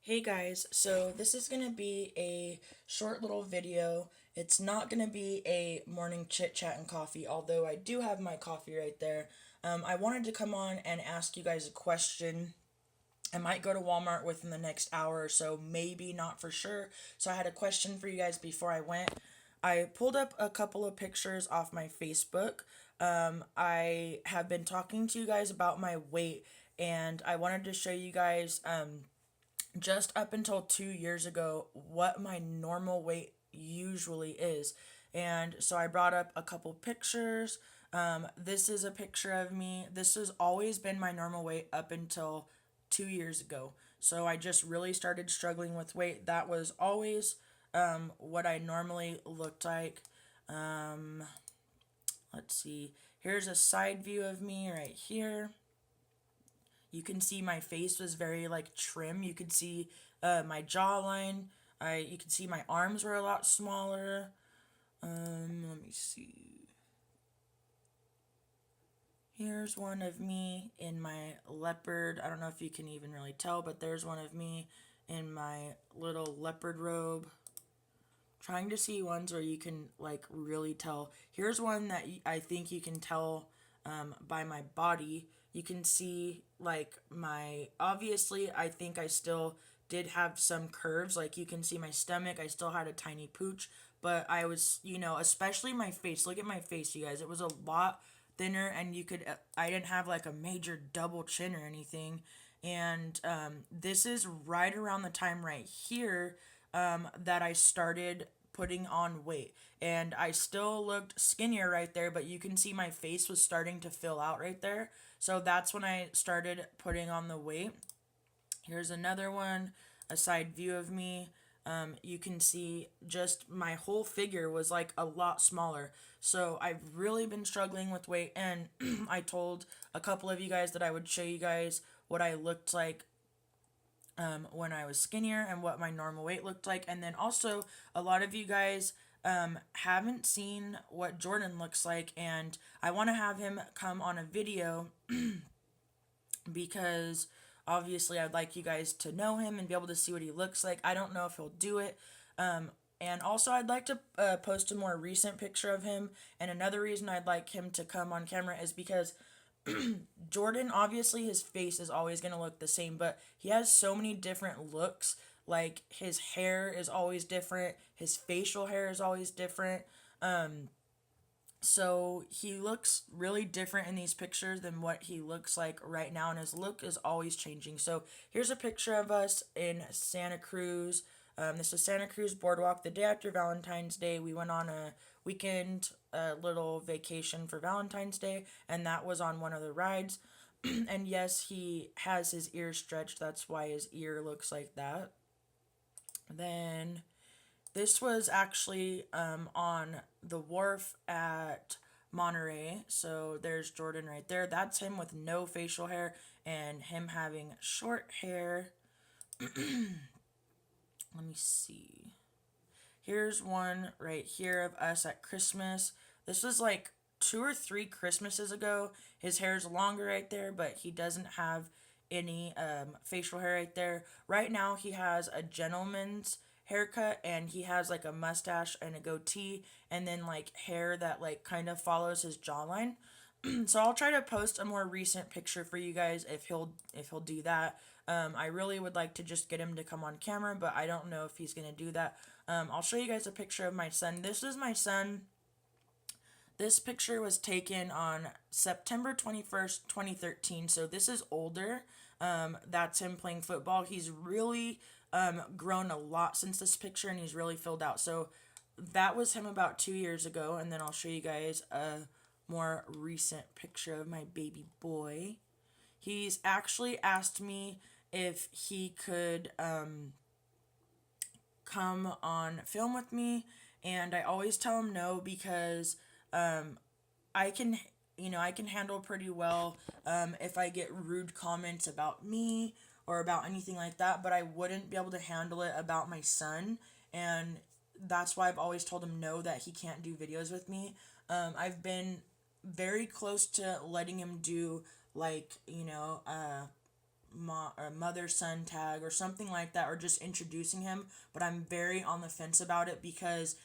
Hey guys, so this is going to be a short little video. It's not going to be a morning chit chat and coffee, although I do have my coffee right there. I wanted to come on and ask you guys a question. I might go to Walmart within the next hour or so, maybe not for sure. So I had a question for you guys before I went. I pulled up a couple of pictures off my Facebook. I have been talking to you guys about my weight, and I wanted to show you guys just up until 2 years ago what my normal weight usually is. And so I brought up a couple pictures. This is a picture of me. This has always been my normal weight up until 2 years ago. So I just really started struggling with weight. That was always what I normally looked like. Let's see. Here's a side view of me right here. You can see my face was very like trim. You could see my jawline. You can see my arms were a lot smaller. Let me see. Here's one of me in my leopard. I don't know if you can even really tell, but there's one of me in my little leopard robe. Trying to see ones where you can like really tell. Here's one that I think you can tell by my body. You can see like my, obviously I think I still did have some curves. Like you can see my stomach, I still had a tiny pooch, but I was, especially my face. Look at my face, you guys. It was a lot thinner, and I didn't have like a major double chin or anything. And this is right around the time right here that I started putting on weight. And I still looked skinnier right there, but you can see my face was starting to fill out right there. So that's when I started putting on the weight. Here's another one, a side view of me. You can see just my whole figure was like a lot smaller. So I've really been struggling with weight, and I told a couple of you guys that I would show you guys what I looked like when I was skinnier and what my normal weight looked like. And then also, a lot of you guys haven't seen what Jordan looks like, and I want to have him come on a video because obviously I'd like you guys to know him and be able to see what he looks like. I don't know if he'll do it. And also, I'd like to post a more recent picture of him. And another reason I'd like him to come on camera is because Jordan, obviously, his face is always going to look the same, but he has so many different looks. Like, his hair is always different, his facial hair is always different. So he looks really different in these pictures than what he looks like right now, and his look is always changing. So here's a picture of us in Santa Cruz. This is Santa Cruz Boardwalk the day after Valentine's Day. We went on a weekend, little vacation for Valentine's Day, and that was on one of the rides. And yes, he has his ear stretched. That's why his ear looks like that. Then this was actually on the wharf at Monterey. So there's Jordan right there. That's him with no facial hair and him having short hair. Let me see. Here's one right here of us at Christmas. This was like 2 or 3 Christmases ago. His hair's longer right there, but he doesn't have any facial hair right there. Right now, he has a gentleman's haircut, and he has like a mustache and a goatee, and then like hair that like kind of follows his jawline. So I'll try to post a more recent picture for you guys if he'll do that. I really would like to just get him to come on camera, but I don't know if he's gonna do that. I'll show you guys a picture of my son. This is my son. This picture was taken on September 21st, 2013. So this is older. That's him playing football. He's really grown a lot since this picture, and he's really filled out. So that was him about 2 years ago. And then I'll show you guys a more recent picture of my baby boy. He's actually asked me if he could come on film with me, and I always tell him no because I can, I can handle pretty well if I get rude comments about me or about anything like that, but I wouldn't be able to handle it about my son, and that's why I've always told him no, that he can't do videos with me. I've been very close to letting him do like mother-son tag or something like that, or just introducing him. But I'm very on the fence about it because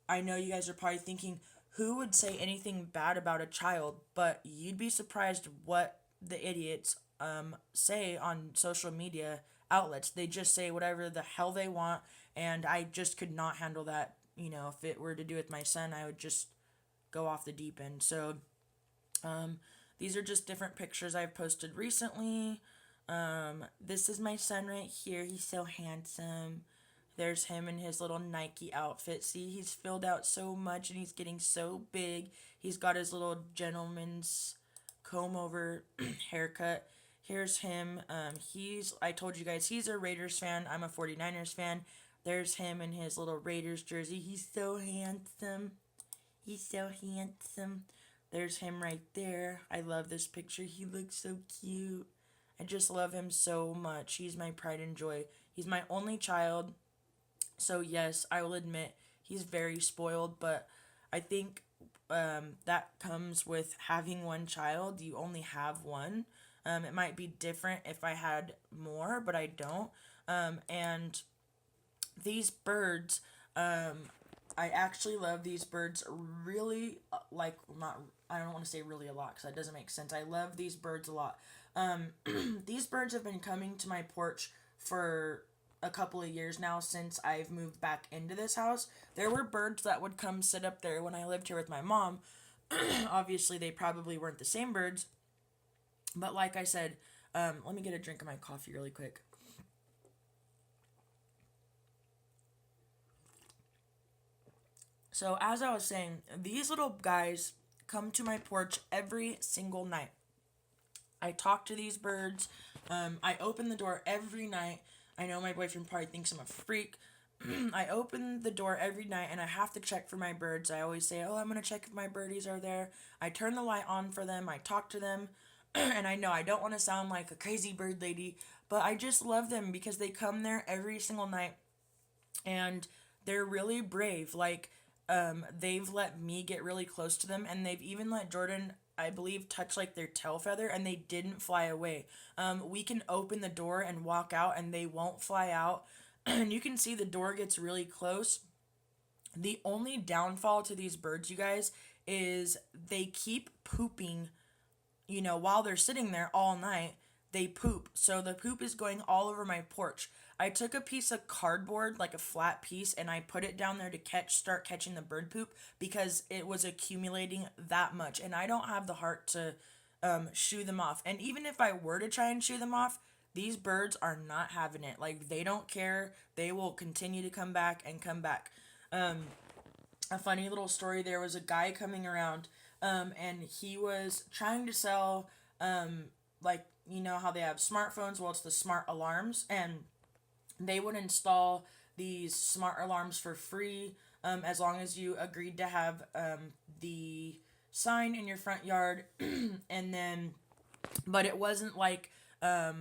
I know you guys are probably thinking, who would say anything bad about a child? But you'd be surprised what the idiots say on social media outlets. They just say whatever the hell they want, and I just could not handle that. You know, if it were to do with my son, I would just go off the deep end. So, um, these are just different pictures I've posted recently. This is my son right here. He's so handsome. There's him in his little Nike outfit. See, he's filled out so much and he's getting so big. He's got his little gentleman's comb over haircut. Here's him. I told you guys, he's a Raiders fan. I'm a 49ers fan. There's him in his little Raiders jersey. He's so handsome. He's so handsome. There's him right there. I love this picture. He looks so cute. I just love him so much. He's my pride and joy. He's my only child. So, yes, I will admit he's very spoiled, but I think that comes with having one child. You only have one. It might be different if I had more, but I don't. And these birds, I actually love these birds really, like, not, I don't want to say really a lot because that doesn't make sense. I love these birds a lot. These birds have been coming to my porch for a couple of years now since I've moved back into this house. There were birds that would come sit up there when I lived here with my mom. Obviously, they probably weren't the same birds. But like I said, let me get a drink of my coffee really quick. So, as I was saying, these little guys come to my porch every single night. I talk to these birds. I open the door every night. I know my boyfriend probably thinks I'm a freak. I open the door every night and I have to check for my birds. I always say, oh, I'm going to check if my birdies are there. I turn the light on for them. I talk to them. And I know I don't want to sound like a crazy bird lady, but I just love them because they come there every single night and they're really brave. Like, they've let me get really close to them, and they've even let Jordan, I believe, touch like their tail feather, and they didn't fly away. We can open the door and walk out, and they won't fly out. And you can see the door gets really close. The only downfall to these birds, you guys, is they keep pooping, while they're sitting there all night. They poop. So the poop is going all over my porch. I took a piece of cardboard, like a flat piece, and I put it down there to start catching the bird poop because it was accumulating that much. And I don't have the heart to shoo them off. And even if I were to try and shoo them off, these birds are not having it. Like, they don't care. They will continue to come back and come back. A funny little story, there was a guy coming around, and he was trying to sell, like, how they have smartphones? Well, it's the smart alarms, and they would install these smart alarms for free, as long as you agreed to have the sign in your front yard. And then, but it wasn't like the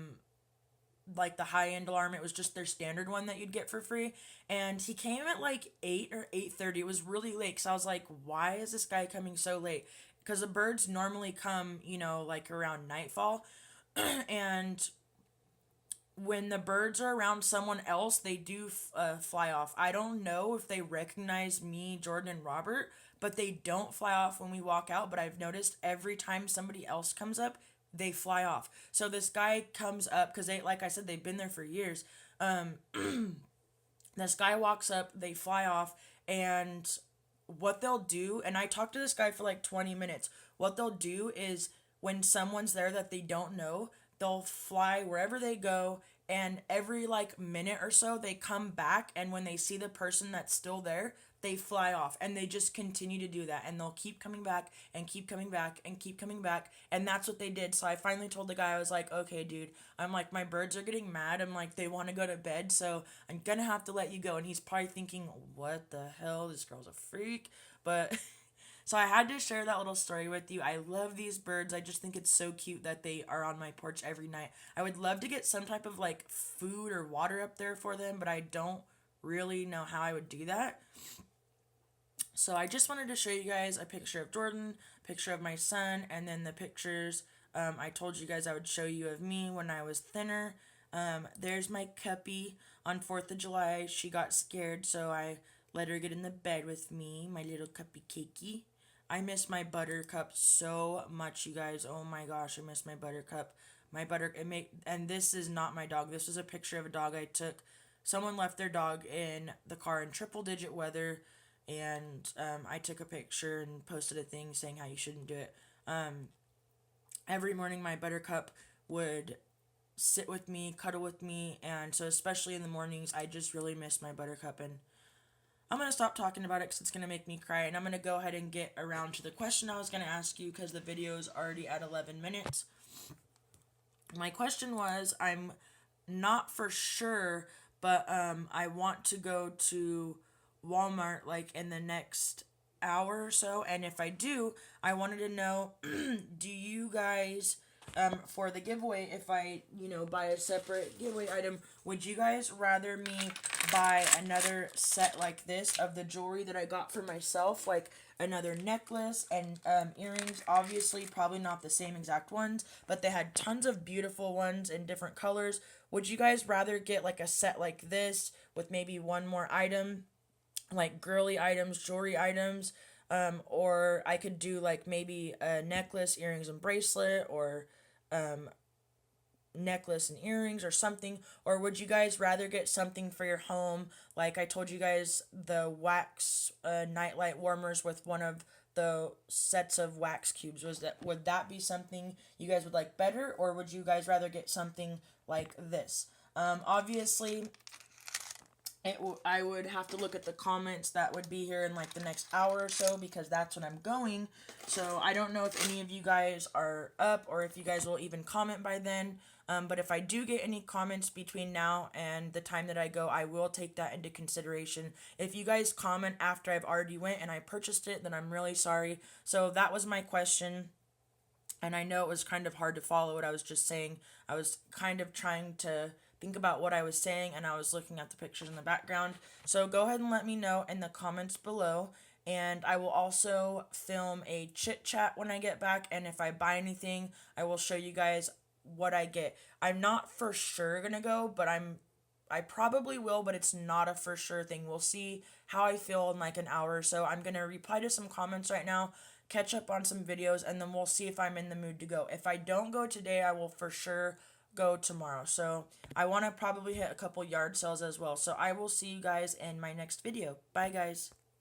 high end alarm. It was just their standard one that you'd get for free. And he came at like 8 or 8:30. It was really late, so I was like, why is this guy coming so late? Because the birds normally come, like around nightfall. And when the birds are around someone else, they do fly off. I don't know if they recognize me, Jordan, and Robert, but they don't fly off when we walk out. But I've noticed every time somebody else comes up, they fly off. So this guy comes up because like I said, they've been there for years. This guy walks up, they fly off, and what they'll do, and I talked to this guy for like 20 minutes. What they'll do is when someone's there that they don't know, they'll fly wherever they go, and every like minute or so they come back, and when they see the person that's still there, they fly off, and they just continue to do that, and they'll keep coming back and keep coming back and keep coming back. And that's what they did. So I finally told the guy, I was like, okay, dude, I'm like, my birds are getting mad. I'm like, they want to go to bed, so I'm gonna have to let you go. And he's probably thinking, what the hell, this girl's a freak. But so I had to share that little story with you. I love these birds. I just think it's so cute that they are on my porch every night. I would love to get some type of like food or water up there for them, but I don't really know how I would do that. So I just wanted to show you guys a picture of Jordan, picture of my son, and then the pictures I told you guys I would show you of me when I was thinner. There's my Cuppy. On 4th of July, she got scared, so I let her get in the bed with me, my little Cuppy cakey. I miss my Buttercup so much, you guys. Oh my gosh, I miss my Buttercup. And this is not my dog. This is a picture of a dog I took. Someone left their dog in the car in triple digit weather, and I took a picture and posted a thing saying how you shouldn't do it. Every morning, my Buttercup would sit with me, cuddle with me, and so especially in the mornings, I just really miss my Buttercup. And I'm going to stop talking about it because it's going to make me cry, and I'm going to go ahead and get around to the question I was going to ask you because the video is already at 11 minutes. My question was, I'm not for sure, but I want to go to Walmart like in the next hour or so, and if I do, I wanted to know, do you guys, for the giveaway, if I, buy a separate giveaway item, would you guys rather me buy another set like this of the jewelry that I got for myself, like another necklace and earrings? Obviously, probably not the same exact ones, but they had tons of beautiful ones in different colors. Would you guys rather get like a set like this with maybe one more item, like girly items, jewelry items, or I could do like maybe a necklace, earrings, and bracelet, or necklace and earrings or something? Or would you guys rather get something for your home, like I told you guys, the wax nightlight warmers with one of the sets of wax cubes? Would that be something you guys would like better, or would you guys rather get something like this? Obviously, I would have to look at the comments that would be here in like the next hour or so, because that's when I'm going. So I don't know if any of you guys are up or if you guys will even comment by then. But if I do get any comments between now and the time that I go, I will take that into consideration. If you guys comment after I've already went and I purchased it, then I'm really sorry. So that was my question. And I know it was kind of hard to follow what I was just saying. I was kind of trying to think about what I was saying, and I was looking at the pictures in the background. So go ahead and let me know in the comments below. And I will also film a chit chat when I get back. And if I buy anything, I will show you guys what I get. I'm not for sure gonna go, but I probably will, but it's not a for sure thing. We'll see how I feel in like an hour or so. I'm gonna reply to some comments right now, catch up on some videos, and then we'll see if I'm in the mood to go. If I don't go today, I will for sure go tomorrow. So I want to probably hit a couple yard sales as well. So I will see you guys in my next video. Bye, guys.